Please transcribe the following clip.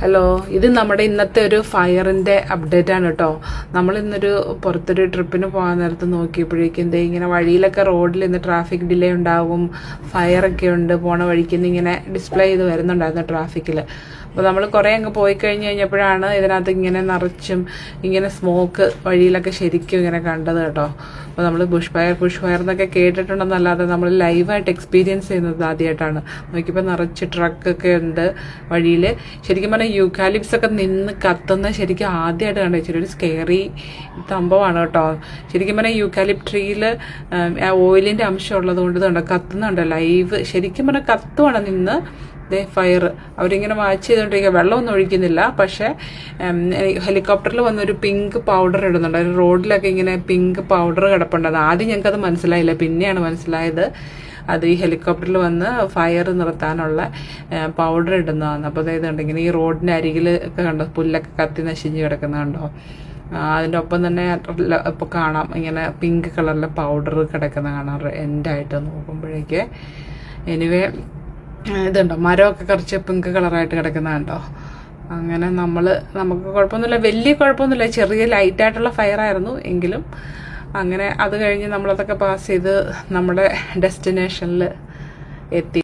Hello, ഇത് നമ്മുടെ ഇന്നത്തെ ഒരു ഫയറിൻ്റെ അപ്ഡേറ്റ് ആണ് കേട്ടോ. നമ്മൾ ഇന്നൊരു പുറത്തൊരു ട്രിപ്പിന് പോകാൻ നേരത്ത് നോക്കിയപ്പോഴേക്കും ഇങ്ങനെ വഴിയിലൊക്കെ റോഡിൽ ഇന്ന് ട്രാഫിക് ഡിലേ ഉണ്ടാവും, ഫയറൊക്കെ ഉണ്ട്, പോണ വഴിക്ക് ഇങ്ങനെ ഡിസ്പ്ലേ ചെയ്ത് വരുന്നുണ്ടായിരുന്നു ട്രാഫിക്കിൽ. അപ്പോൾ നമ്മൾ കുറേ അങ്ങ് പോയി കഴിഞ്ഞപ്പോഴാണ് ഇതിനകത്ത് ഇങ്ങനെ നിറച്ചും ഇങ്ങനെ സ്മോക്ക് വഴിയിലൊക്കെ ശരിക്കും ഇങ്ങനെ കണ്ടത് കേട്ടോ. അപ്പോൾ നമ്മൾ ബുഷ് ഫയർ എന്നൊക്കെ കേട്ടിട്ടുണ്ടെന്നല്ലാതെ നമ്മൾ ലൈവായിട്ട് എക്സ്പീരിയൻസ് ചെയ്യുന്നത് ആദ്യമായിട്ടാണ്. നോക്കിയപ്പോൾ നിറച്ച് ട്രക്കൊക്കെ ഉണ്ട് വഴിയിൽ. ശരിക്കും പറഞ്ഞാൽ യൂക്കാലിപ്സ് ഒക്കെ നിന്ന് കത്തുന്ന ശരിക്കും ആദ്യമായിട്ട് കണ്ടു വെച്ചാൽ ഒരു സ്കെയറി സംഭവമാണ് കേട്ടോ. ശരിക്കും പറഞ്ഞാൽ യൂക്കാലിപ് ട്രീയിൽ ഓയിലിൻ്റെ അംശം ഉള്ളത് കൊണ്ട് ഇതുണ്ട്, കത്തുന്നുണ്ട് ലൈവ്. ശരിക്കും പറഞ്ഞാൽ കത്തുവാണ് നിന്ന് ഫയർ. അവരിങ്ങനെ വാച്ച് ചെയ്തുകൊണ്ടിരിക്കുക, വെള്ളമൊന്നും ഒഴിക്കുന്നില്ല. പക്ഷേ ഹെലികോപ്റ്ററിൽ വന്നൊരു പിങ്ക് പൗഡർ ഇടുന്നുണ്ട്. ഒരു റോഡിലൊക്കെ ഇങ്ങനെ പിങ്ക് പൗഡർ കിടപ്പുണ്ട്. ആദ്യം ഞങ്ങൾക്കത് മനസ്സിലായില്ല, പിന്നെയാണ് മനസ്സിലായത് അത് ഈ ഹെലികോപ്റ്ററിൽ വന്ന് ഫയർ നിർത്താനുള്ള പൗഡർ ഇടുന്നതാണ്. അപ്പോൾ അതായത് ഇങ്ങനെ ഈ റോഡിൻ്റെ അരികിൽ ഒക്കെ കണ്ടോ പുല്ലൊക്കെ കത്തി നശിഞ്ഞ് കിടക്കുന്നുണ്ടോ. അതിൻ്റെ ഒപ്പം തന്നെ ഇപ്പോൾ കാണാം ഇങ്ങനെ പിങ്ക് കളറിലെ പൗഡർ കിടക്കുന്ന കാണാം എൻഡായിട്ട് നോക്കുമ്പോഴേക്ക്. എനിവേ ഇതുണ്ടോ മരമൊക്കെ കുറച്ച് പിങ്ക് കളറായിട്ട് കിടക്കുന്ന കണ്ടോ. അങ്ങനെ നമുക്ക് കുഴപ്പമൊന്നുമില്ല, വലിയ കുഴപ്പമൊന്നുമില്ല, ചെറിയ ലൈറ്റായിട്ടുള്ള ഫയറായിരുന്നു എങ്കിലും. അങ്ങനെ അത് കഴിഞ്ഞ് നമ്മളതൊക്കെ പാസ് ചെയ്ത് നമ്മുടെ ഡെസ്റ്റിനേഷനിൽ എത്തി.